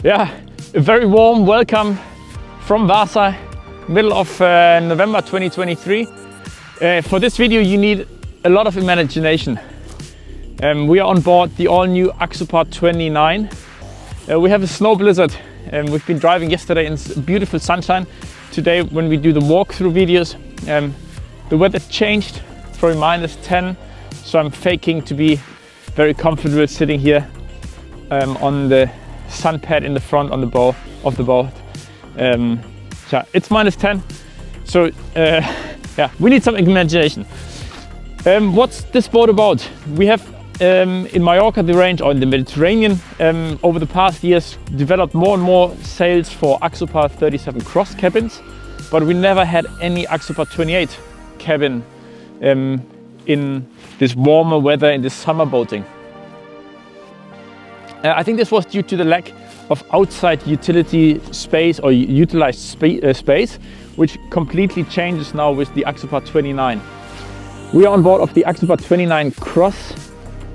Yeah, a very warm welcome from Vasa, middle of November 2023. For this video you need a lot of imagination. We are on board the all-new Axopar 29. We have a snow blizzard and we've been driving yesterday in beautiful sunshine. Today when we do the walkthrough videos, the weather changed from -10, so I'm faking to be very comfortable sitting here on the sun pad in the front on the bow of the boat. Yeah, it's -10, so yeah, we need some imagination. What's this boat about? We have in Mallorca the range, or in the Mediterranean, over the past years developed more and more sails for Axopar 37 cross cabins, but we never had any Axopar 28 cabin in this warmer weather, in this summer boating. I think this was due to the lack of outside utility space or utilized space, which completely changes now with the Axopar 29. We are on board of the Axopar 29 cross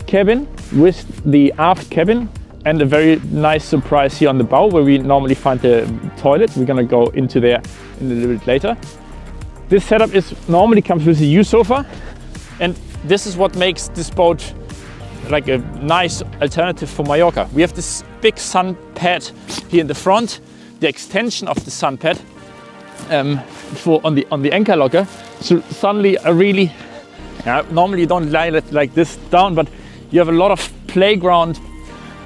cabin with the aft cabin and a very nice surprise here on the bow where we normally find the toilet. We're gonna go into there in a little bit later. This setup normally comes with a U-sofa, and this is what makes this boat like a nice alternative for Mallorca. We have this big sun pad here in the front, the extension of the sun pad on the anchor locker. So suddenly normally you don't lie it like this down, but you have a lot of playground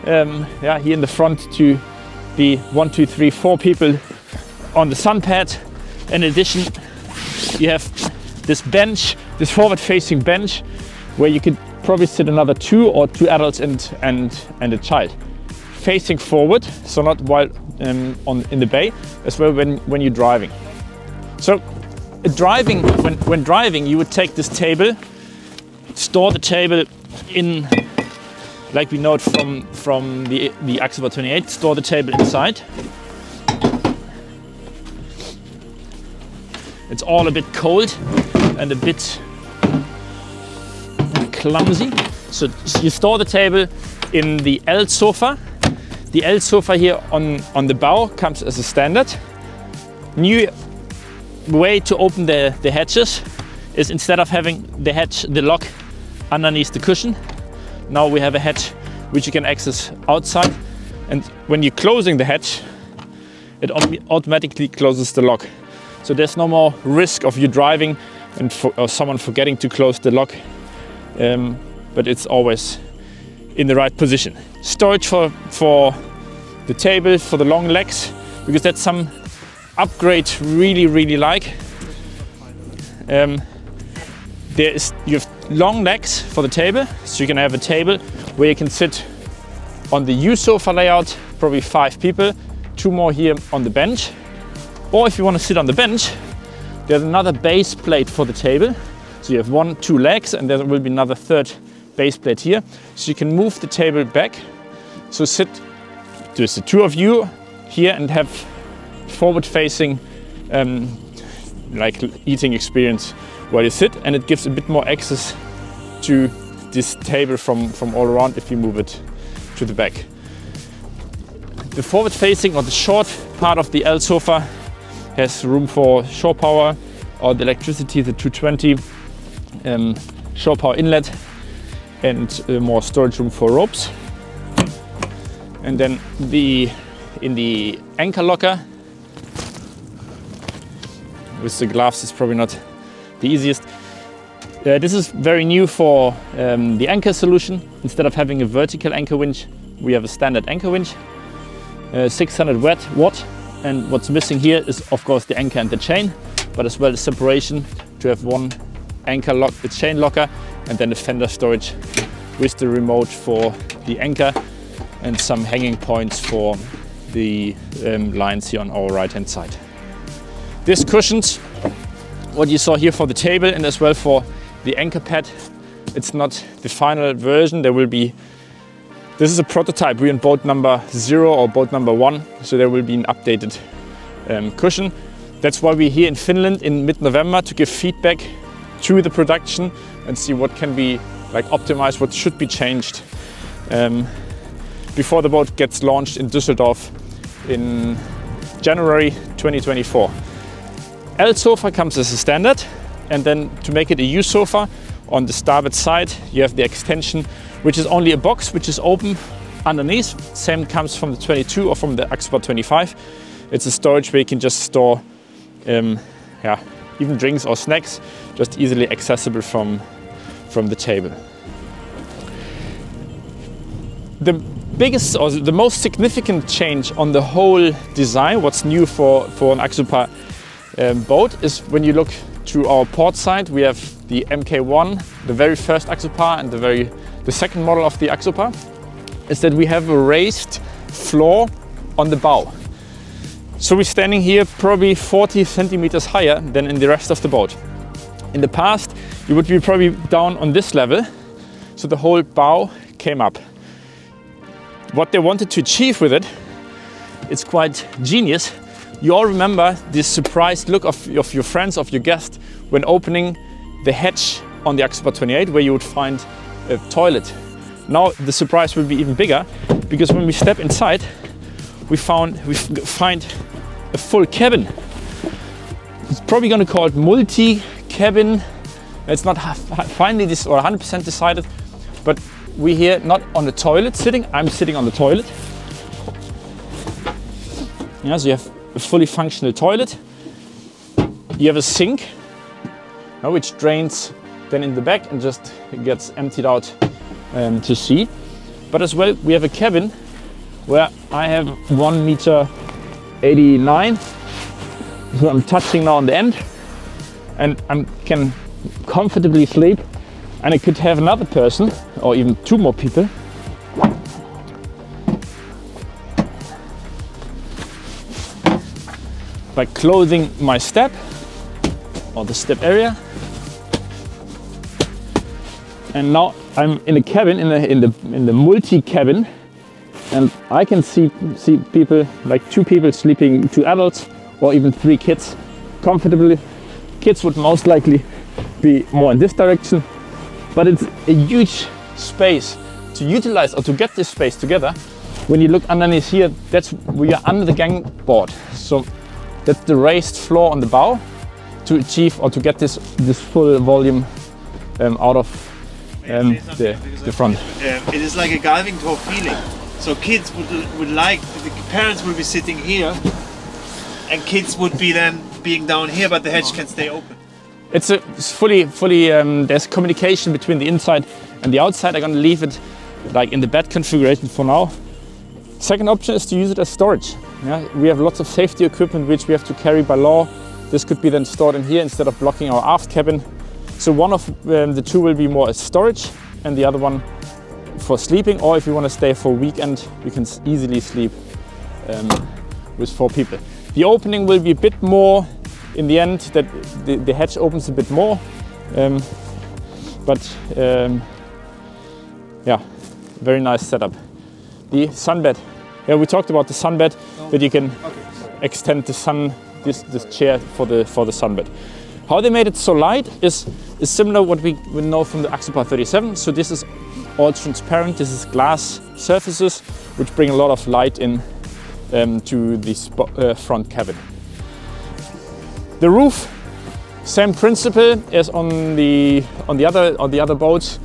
here in the front to be 1, 2, 3, 4 people on the sun pad. In addition, you have this bench, this forward-facing bench, where you could probably sit another 2 or 2 adults and a child, facing forward, so not while in the bay, as well when you're driving. So when driving, you would take this table, store the table in, like we know it from the Axopar 28, store the table inside. It's all a bit cold and a bit clumsy. So you store the table in the L sofa. The L sofa here on the bow comes as a standard. New way to open the hatches is, instead of having the lock underneath the cushion, now we have a hatch which you can access outside, and when you're closing the hatch, it automatically closes the lock. So there's no more risk of you driving or someone forgetting to close the lock, but it's always in the right position. Storage for the table, for the long legs, because that's some upgrade really like. You have long legs for the table, so you can have a table where you can sit on the U-sofa layout, probably 5 people, 2 more here on the bench. Or if you want to sit on the bench, there's another base plate for the table. So you have 1, 2 legs, and there will be another 3rd base plate here. So you can move the table back. So there's the 2 of you here and have forward-facing like eating experience where you sit, and it gives a bit more access to this table from all around if you move it to the back. The forward-facing, or the short part of the L sofa, has room for shore power or the electricity, the 220 shore power inlet, and more storage room for ropes. And then in the anchor locker, with the gloves, is probably not the easiest. This is very new for the anchor solution. Instead of having a vertical anchor winch, we have a standard anchor winch, 600 watt. And what's missing here is, of course, the anchor and the chain, but as well the separation to have one anchor lock, the chain locker, and then the fender storage with the remote for the anchor and some hanging points for the lines here on our right hand side. This cushions what you saw here for the table and as well for the anchor pad. It's not the final version. This is a prototype. We're in boat number 0 or boat number 1, so there will be an updated cushion. That's why we're here in Finland in mid-November, to give feedback to the production and see what can be optimized, what should be changed before the boat gets launched in Düsseldorf in January 2024. L sofa comes as a standard, and then to make it a U sofa, on the starboard side you have the extension, which is only a box which is open underneath. Same comes from the 22 or from the Axopar 25. It's a storage where you can just store even drinks or snacks, just easily accessible from the table. The biggest or the most significant change on the whole design, what's new for an Axopar boat, is when you look through our port side. We have the MK1, the very first Axopar, and the second model of the Axopar, is that we have a raised floor on the bow. So we're standing here probably 40 centimeters higher than in the rest of the boat. In the past, you would be probably down on this level, so the whole bow came up. What they wanted to achieve with it, it's quite genius. You all remember this surprised look of your friends, of your guests, when opening the hatch on the Axopar 28, where you would find a toilet. Now the surprise will be even bigger, because when we step inside, we find a full cabin. It's probably going to call it multi-cabin. It's not finally this or 100% decided, but we're here not on the toilet sitting. I'm sitting on the toilet. Yeah, so you have a fully functional toilet. You have a sink, which drains then in the back and just gets emptied out to sea. But as well, we have a cabin where I have 1.89 meters. So I'm touching now on the end, and I can comfortably sleep. And I could have another person, or even two more people, by closing my step or the step area. And now I'm in a cabin, in the multi-cabin, and I can see people, like two people sleeping, two adults, or even three kids comfortably. Kids would most likely be more in this direction, but it's a huge space to utilize, or to get this space together. When you look underneath here, we are under the gangboard, so that's the raised floor on the bow to achieve or to get this full volume out of the front. It is like a diving tour feeling. So kids would like, the parents will be sitting here, and kids would be then being down here, but the hatch can stay open. It's fully there's communication between the inside and the outside. I'm going to leave it like in the bed configuration for now. Second option is to use it as storage. Yeah, we have lots of safety equipment which we have to carry by law. This could be then stored in here instead of blocking our aft cabin. So one of the two will be more as storage, and the other one for sleeping, or if you want to stay for a weekend, you can easily sleep with 4 people. The opening will be a bit more in the end, that the hatch opens a bit more, yeah, very nice setup. The sunbed, yeah, we talked about the sunbed, that you can extend the this chair for the sunbed. How they made it so light is similar what we know from the Axopar 37. So this is all transparent. This is glass surfaces which bring a lot of light in to the front cabin. The roof, same principle as on the other boats.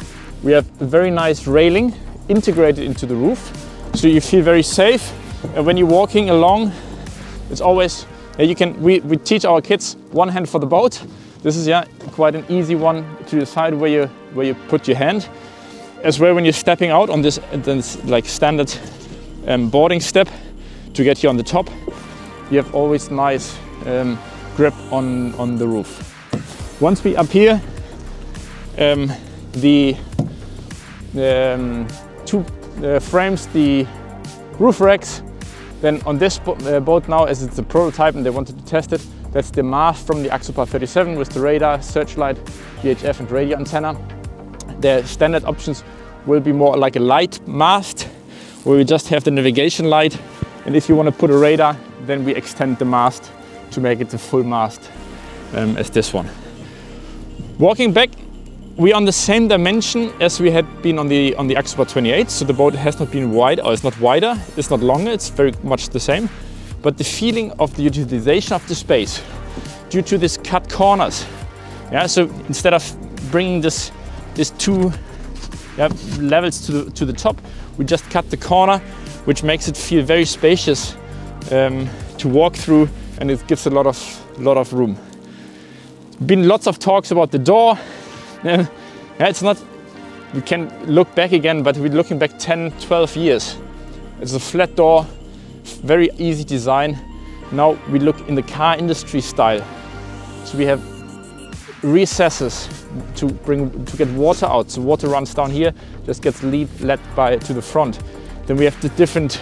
We have a very nice railing integrated into the roof, so you feel very safe. And when you're walking along, it's always we teach our kids one hand for the boat. This is quite an easy one to decide where you put your hand. As well, when you're stepping out on this like standard boarding step to get here on the top, you have always nice grip on the roof. Once we up here, the two frames, the roof racks. Then on this boat now, as it's a prototype and they wanted to test it, that's the mast from the Axopar 37 with the radar, searchlight, VHF and radio antenna. The standard options will be more like a light mast, where we just have the navigation light. And if you want to put a radar, then we extend the mast to make it the full mast as this one. Walking back, we're on the same dimension as we had been on the Axopar 28, so the boat has not been wide, or it's not wider, it's not longer, it's very much the same. but the feeling of the utilization of the space due to these cut corners. Yeah, so instead of bringing these two levels to the top, we just cut the corner, which makes it feel very spacious to walk through, and it gives a lot of room. Been lots of talks about the door. It's not, we can look back again, but we're looking back 10, 12 years. It's a flat door, very easy design. Now we look in the car industry style. So we have recesses to get water out. So water runs down here, just gets led to the front. Then we have the different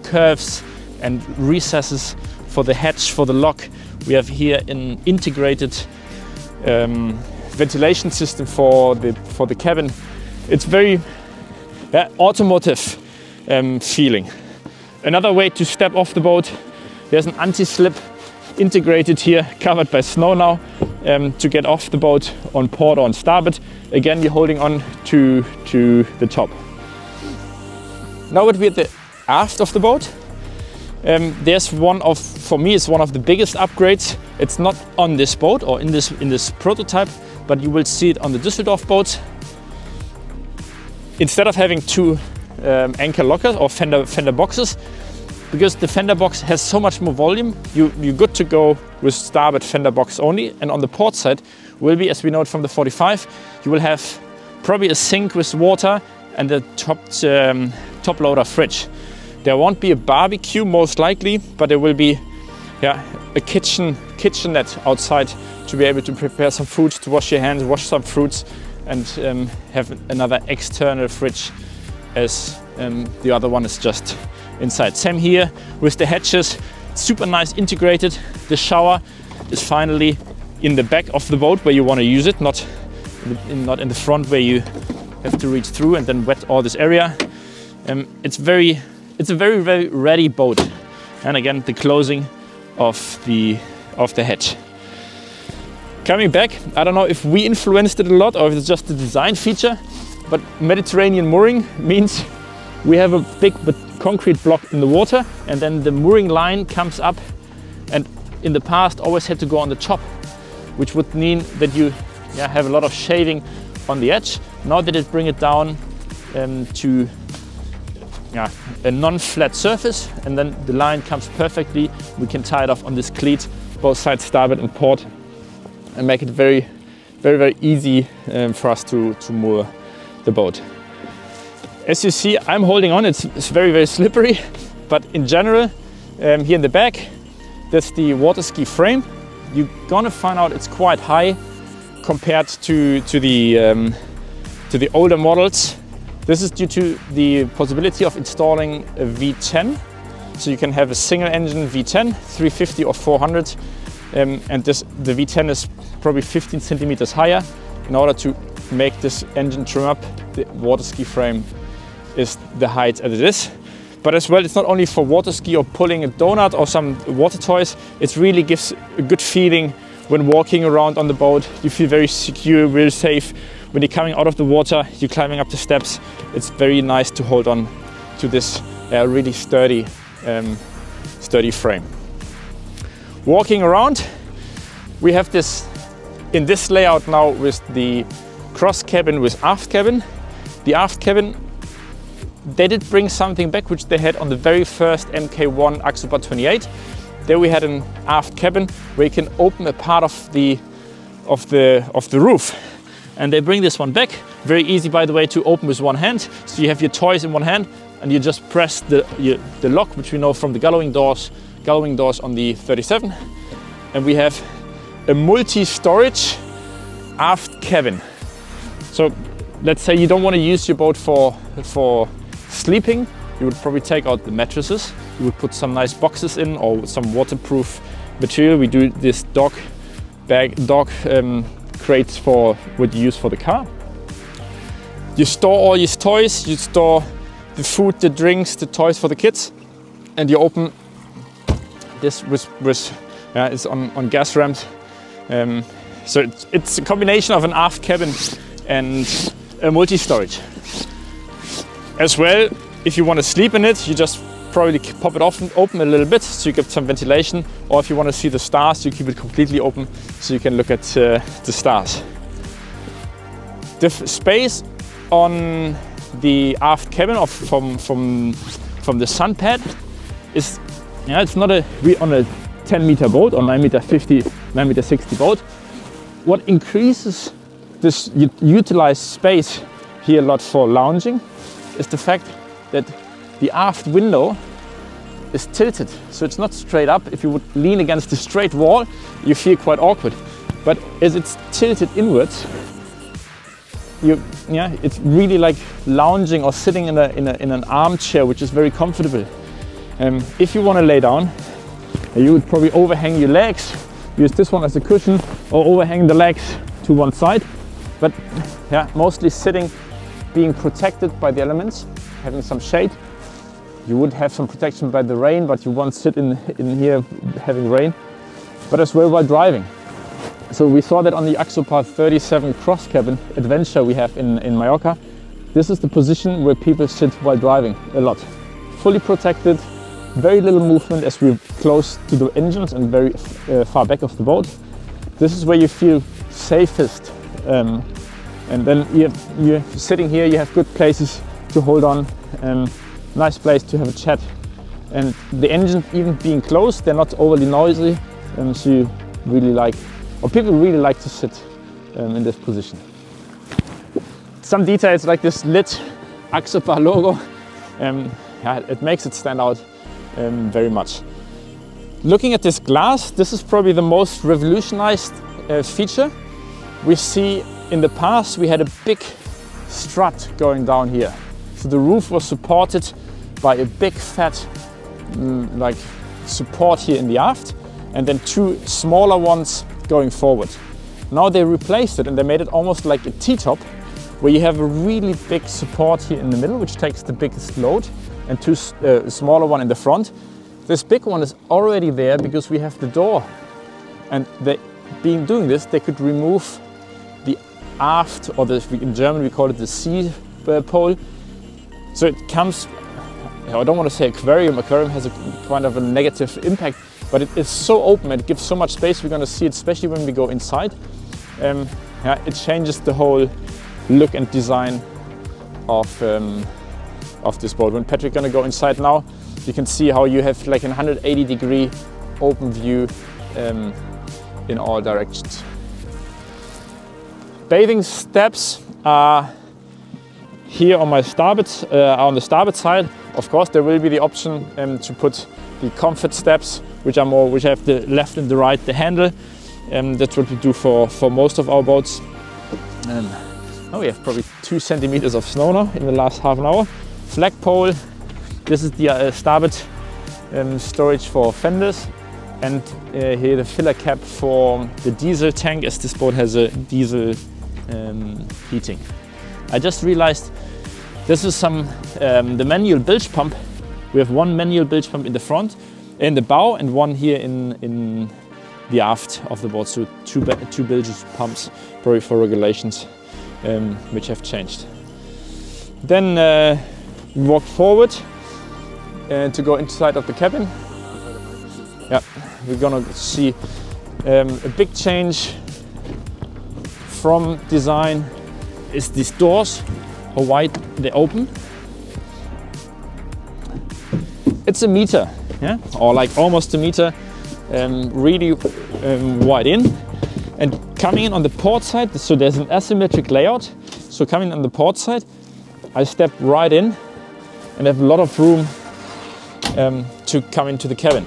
curves and recesses for the hatch, for the lock. We have here an integrated ventilation system for the cabin. It's very automotive feeling. Another way to step off the boat, there's an anti-slip integrated here, covered by snow now, to get off the boat on port or on starboard. Again, you're holding on to the top. Now that we're at the aft of the boat, there's for me, it's one of the biggest upgrades. It's not on this boat or in this prototype, but you will see it on the Düsseldorf boats. Instead of having two anchor lockers or fender boxes, because the fender box has so much more volume, you're good to go with starboard fender box only. And on the port side will be, as we know it from the 45, you will have probably a sink with water and the top loader fridge. There won't be a barbecue most likely, but there will be a kitchenette outside to be able to prepare some food, to wash your hands, wash some fruits, and have another external fridge, as the other one is just inside. Same here with the hatches, super nice integrated. The shower is finally in the back of the boat where you want to use it, not in the front where you have to reach through and then wet all this area. It's a very, very ready boat. And again, the closing of the hatch. Coming back, I don't know if we influenced it a lot or if it's just a design feature, but Mediterranean mooring means we have a big concrete block in the water, and then the mooring line comes up, and in the past always had to go on the top, which would mean that you have a lot of shaving on the edge. Now that it bring it down to a non-flat surface, and then the line comes perfectly. We can tie it off on this cleat, both sides, starboard and port, and make it very, very, very easy for us to moor the boat. As you see, I'm holding on. It's very, very slippery, but in general, here in the back, there's the water ski frame. You're gonna find out it's quite high compared to the older models. This is due to the possibility of installing a V10. So you can have a single engine V10, 350 or 400. And the V10 is probably 15 centimeters higher. In order to make this engine trim up, the water ski frame is the height as it is. But as well, it's not only for water ski or pulling a donut or some water toys. It really gives a good feeling when walking around on the boat. You feel very secure, very safe. When you're coming out of the water, you're climbing up the steps. It's very nice to hold on to this really sturdy frame. Walking around, we have this in this layout now with the cross cabin with aft cabin. The aft cabin, they did bring something back which they had on the very first MK1 Axopar 28. There we had an aft cabin where you can open a part of the roof. And they bring this one back. Very easy, by the way, to open with one hand. So you have your toys in one hand and you just press the lock, which we know from the gullwing doors on the 37. And we have a multi-storage aft cabin. So let's say you don't want to use your boat for sleeping. You would probably take out the mattresses. You would put some nice boxes in or some waterproof material. We do this dog crates for what you use for the car. You store all your toys, you store the food, the drinks, the toys for the kids, and you open this it's on gas ramps. So it's a combination of an aft cabin and a multi-storage. As well, if you want to sleep in it, you just probably pop it open a little bit so you get some ventilation, or if you want to see the stars, you keep it completely open so you can look at the stars. The space on the aft cabin from the sun pad is, it's not on a 10-meter boat or 9-meter 9-meter 60 boat. What increases this utilized space here a lot for lounging is the fact that the aft window is tilted, so it's not straight up. If you would lean against a straight wall, you feel quite awkward. But as it's tilted inwards, it's really like lounging or sitting in an armchair, which is very comfortable. If you want to lay down, you would probably overhang your legs, use this one as a cushion, or overhang the legs to one side. But mostly sitting, being protected by the elements, having some shade. You would have some protection by the rain, but you won't sit in here having rain, but as well while driving. So we saw that on the Axopar 37 cross cabin adventure we have in Mallorca. This is the position where people sit while driving a lot. Fully protected, very little movement as we're close to the engines and very far back of the boat. This is where you feel safest. And then you're sitting here, you have good places to hold on, nice place to have a chat. And the engine even being closed, they're not overly noisy, so you really like, or people really like to sit in this position. Some details like this lit Axopar logo, it makes it stand out very much. Looking at this glass, this is probably the most revolutionized feature. We see in the past we had a big strut going down here. So the roof was supported by a big fat like support here in the aft, and then two smaller ones going forward. Now they replaced it and they made it almost like a T-top, where you have a really big support here in the middle, which takes the biggest load, and two smaller one in the front. This big one is already there because we have the door, and doing this, they could remove the aft, or in German we call it the C pole. So it comes, I don't want to say aquarium has a kind of a negative impact, but it is so open and it gives so much space. We're going to see it, especially when we go inside. It changes the whole look and design of this boat. When Patrick's going to go inside now, you can see how you have like a 180-degree open view in all directions. Bathing steps are here on my starboard, on the starboard side. Of course, there will be the option to put the comfort steps, which have the left and the right, the handle. That's what we do for most of our boats. Now we have probably 2 centimeters of snow now in the last half an hour. Flagpole. This is the starboard storage for fenders, and here the filler cap for the diesel tank, as this boat has a diesel heating. I just realized this is the manual bilge pump. We have one manual bilge pump in the front, in the bow, and one here in the aft of the boat. So two bilge pumps, probably for regulations, which have changed. Then we walk forward to go inside of the cabin. Yeah, we're gonna see a big change from design is these doors, how wide they open. It's a meter, or like almost a meter, really wide in. And coming in on the port side, so there's an asymmetric layout. So coming on the port side, I step right in and have a lot of room to come into the cabin.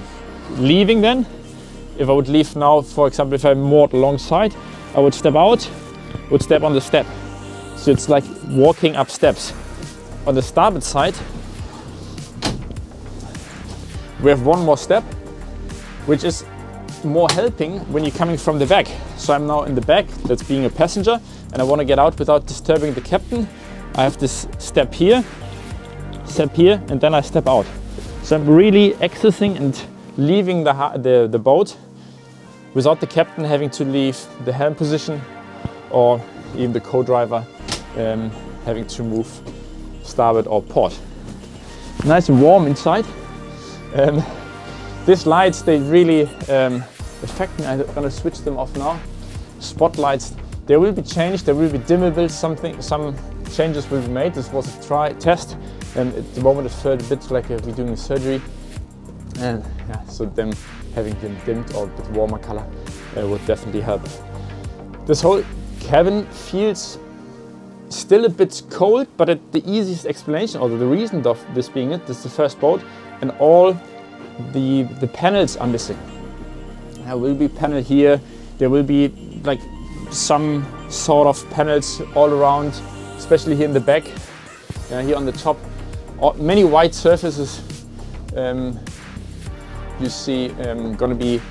Leaving then, if I would leave now, for example, if I'm moored alongside, I would step out, would step on the step. So it's like walking up steps. On the starboard side, we have one more step, which is more helping when you're coming from the back. So I'm now in the back, that's being a passenger, and I want to get out without disturbing the captain. I have this step here, and then I step out. So I'm really accessing and leaving the boat without the captain having to leave the helm position, or even the co-driver having to move starboard or port. Nice and warm inside. These lights, they really affect me. I'm gonna switch them off now. Spotlights, they will be changed, they will be dimmable, some changes will be made. This was a test, and at the moment it felt a bit like we're doing a surgery. And yeah, so them having them dimmed or a bit warmer color would definitely help. This whole cabin feels still a bit cold, but the easiest explanation, or the reason of this being it, this is the first boat, and all the panels are missing. There will be panel here, there will be like some sort of panels all around, especially here in the back, here on the top. Many white surfaces you see gonna be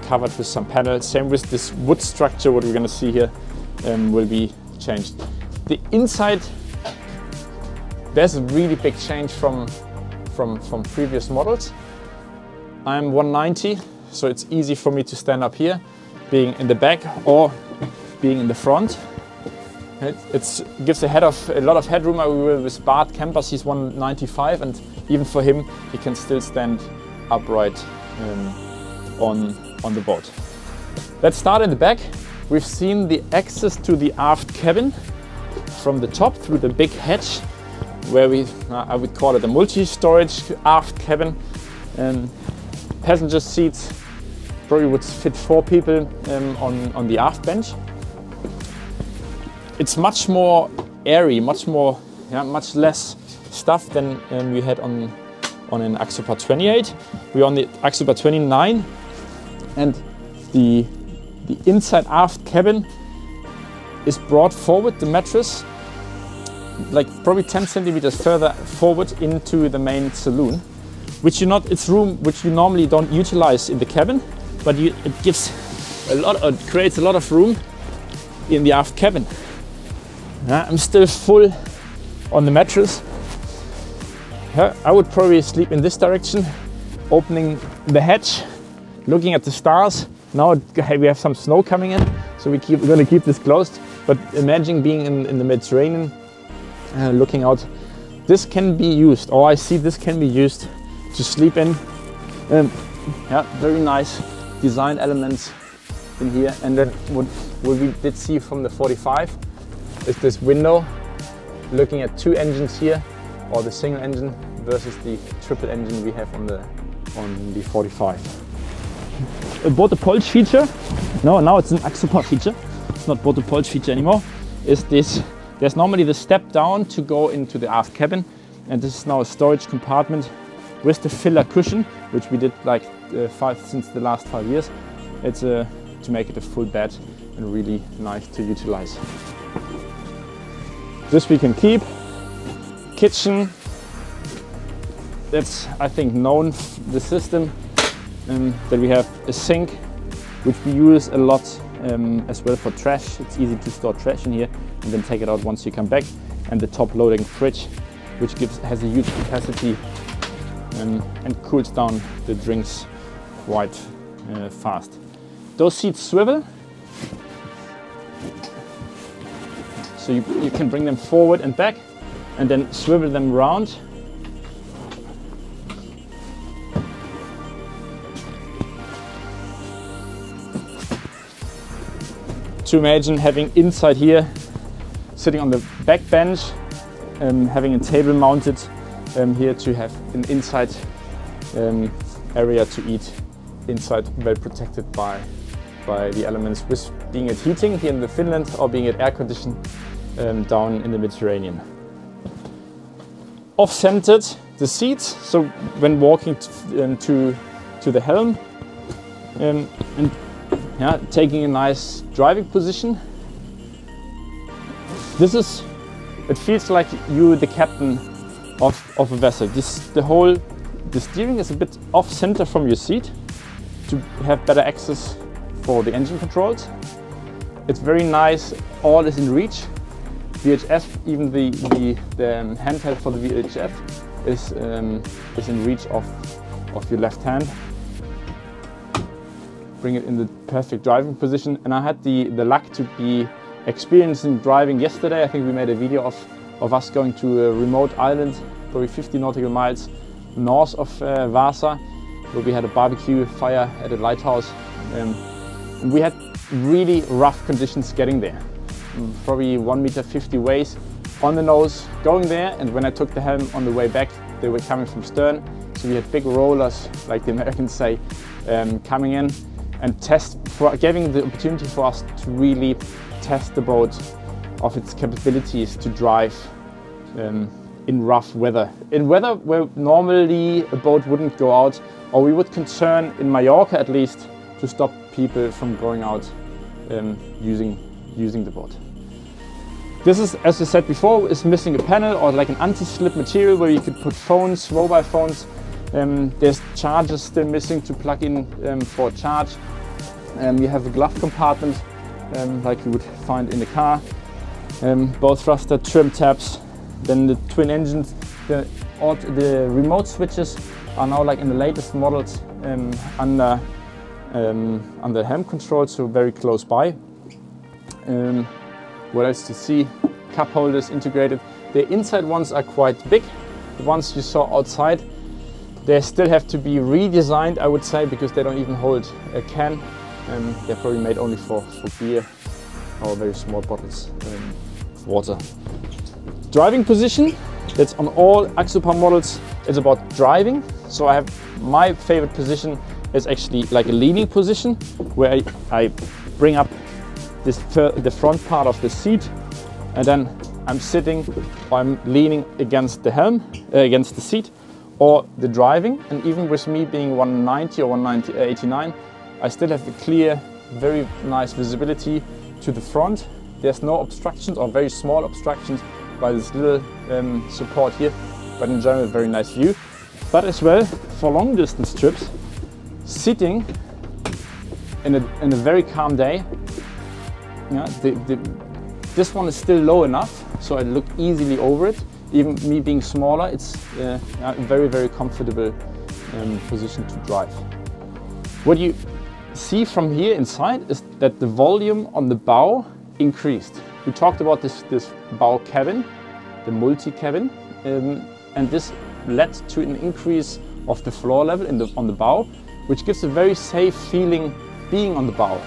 covered with some panels. Same with this wood structure, what we're gonna see here will be changed. The inside, there's a really big change from previous models. I'm 190, so it's easy for me to stand up here, being in the back or being in the front. It gives a lot of headroom. With Bart Kempers, he's 195, and even for him, he can still stand upright on the boat. Let's start in the back. We've seen the access to the aft cabin from the top through the big hatch, where I would call it a multi-storage aft cabin. Passenger seats probably would fit 4 people on the aft bench. It's much more airy, much less stuff than we had on an Axopar 28. We're on the Axopar 29, and the inside aft cabin is brought forward, the mattress, like probably 10 centimeters further forward into the main saloon, which it's room which you normally don't utilize in the cabin, but it gives it creates a lot of room in the aft cabin. I'm still full on the mattress. I would probably sleep in this direction, opening the hatch, looking at the stars. Now we have some snow coming in, so we're going to keep this closed. But imagine being in the Mediterranean, looking out. This can be used, or I see this can be used to sleep in. Yeah, very nice design elements in here. And then what we did see from the 45 is this window, looking at 2 engines here, or the single engine versus the triple engine we have on the 45. About the Polch feature, no, now it's an Axopar feature. It's not about the Polch feature anymore. Is this? There's normally the step down to go into the aft cabin, and this is now a storage compartment with the filler cushion, which we did like since the last 5 years. It's to make it a full bed and really nice to utilize. This we can keep. Kitchen, that's I think known, the system, that we have a sink, which we use a lot as well for trash. It's easy to store trash in here and then take it out once you come back. And the top loading fridge, which has a huge capacity and cools down the drinks quite fast. Those seats swivel, so you can bring them forward and back, and then swivel them around. To imagine having inside here, sitting on the back bench, having a table mounted here to have an inside area to eat inside, well protected by the elements, with being it heating here in the Finland or being it air conditioned down in the Mediterranean. Off-centered the seats, so when walking to the helm, and yeah, taking a nice driving position. It feels like you the captain of a vessel. The steering is a bit off-center from your seat to have better access for the engine controls. It's very nice, all is in reach. VHF, even the handheld for the VHF is in reach of your left hand. Bring it in the perfect driving position. And I had the luck to be experiencing driving yesterday. I think we made a video of us going to a remote island, probably 50 nautical miles, north of Vasa, where we had a barbecue fire at a lighthouse. We had really rough conditions getting there. Probably 1.50 m waves on the nose going there, and when I took the helm on the way back, they were coming from stern. So we had big rollers, like the Americans say, coming in and giving the opportunity for us to really test the boat of its capabilities to drive in rough weather. In weather where normally a boat wouldn't go out, or we would concern in Mallorca at least to stop people from going out using the boat. This is, as I said before, is missing a panel or like an anti-slip material where you could put phones, mobile phones. There's chargers still missing to plug in for a charge. You have a glove compartment like you would find in the car. Both thruster trim tabs. Then the twin engines. The remote switches are now like in the latest models under helm control, so very close by. What else to see? Cup holders integrated. The inside ones are quite big. The ones you saw outside, they still have to be redesigned, I would say, because they don't even hold a can. They're probably made only for beer or very small bottles of water. Driving position, that's on all Axopar models. It's about driving. So I have my favorite position is actually like a leaning position where I bring up the front part of the seat, and then I'm sitting or I'm leaning against the helm, against the seat, or the driving. And even with me being 190 or 189, I still have a clear, very nice visibility to the front. There's no obstructions or very small obstructions by this little support here, but in general, very nice view. But as well, for long distance trips, sitting in a very calm day, yeah, this one is still low enough, so I look easily over it. Even me being smaller, it's a very, very comfortable position to drive. What you see from here inside is that the volume on the bow increased. We talked about this bow cabin, the multi-cabin, and this led to an increase of the floor level on the bow, which gives a very safe feeling being on the bow.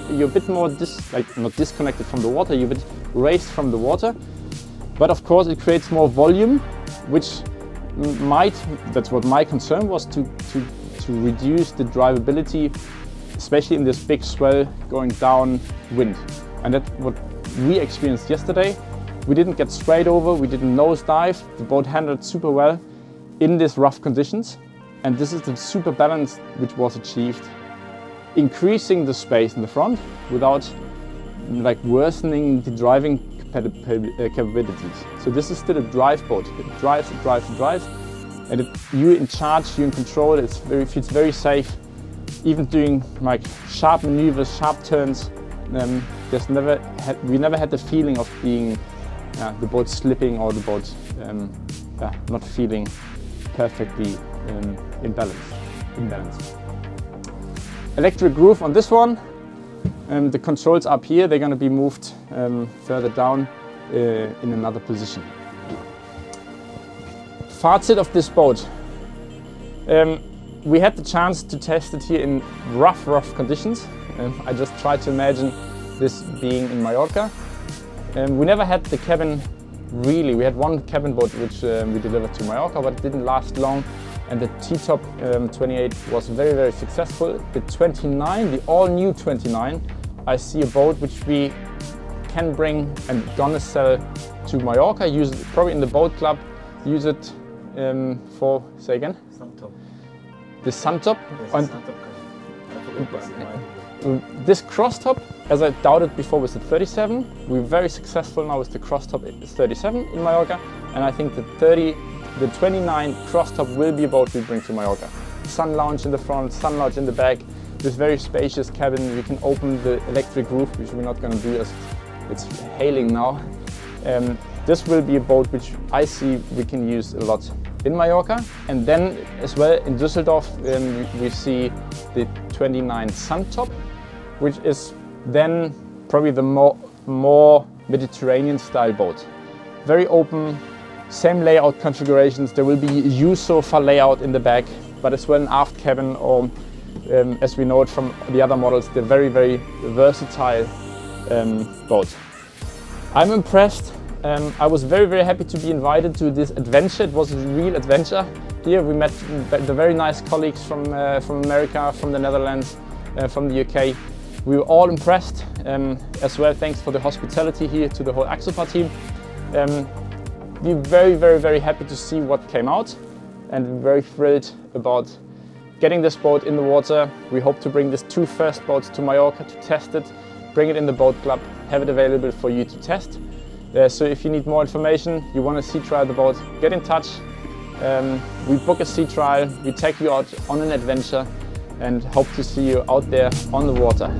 You're a bit more not disconnected from the water, you're a bit raised from the water, but of course it creates more volume, which that's what my concern was, to reduce the drivability, especially in this big swell going downwind. And that's what we experienced yesterday. We didn't get straight over, we didn't nosedive, the boat handled super well in these rough conditions. And this is the super balance which was achieved, increasing the space in the front without like worsening the driving capabilities. So this is still a drive boat. It drives, and you're in charge, you're in control. It feels very safe, even doing like sharp maneuvers, sharp turns. We never had the feeling of being the boat slipping or the boat not feeling perfectly in balance. Electric groove on this one. The controls up here, they're going to be moved further down in another position. Fazit of this boat. We had the chance to test it here in rough conditions. I just tried to imagine this being in Mallorca. We never had the cabin really. We had one cabin boat which we delivered to Mallorca, but it didn't last long. And the T-Top 28 was very, very successful. The 29, the all-new 29, I see a boat which we can bring and gonna sell to Mallorca, use it probably in the boat club, use it for, say again? Suntop. The Suntop? Yes, this Crosstop, as I doubted before with the 37, we're very successful now with the Crosstop 37 in Mallorca, and I think the 29 Crosstop will be a boat we bring to Mallorca. Sun lounge in the front, sun lounge in the back, this very spacious cabin. We can open the electric roof, which we're not going to do as it's hailing now. This will be a boat which I see we can use a lot in Mallorca. And then as well in Düsseldorf we see the 29 Suntop, which is then probably the more Mediterranean style boat. Very open, Same layout configurations. There will be a sofa layout in the back, but as well an aft cabin, or as we know it from the other models, the very, very versatile boat. I'm impressed. I was very, very happy to be invited to this adventure. It was a real adventure. Here we met the very nice colleagues from America, from the Netherlands, from the UK. We were all impressed as well. Thanks for the hospitality here to the whole Axopar team. We're very, very, very happy to see what came out, and very thrilled about getting this boat in the water. We hope to bring these 2 first boats to Mallorca to test it, bring it in the boat club, have it available for you to test. So if you need more information, you want to sea trial the boat, get in touch. We book a sea trial, we take you out on an adventure, and hope to see you out there on the water.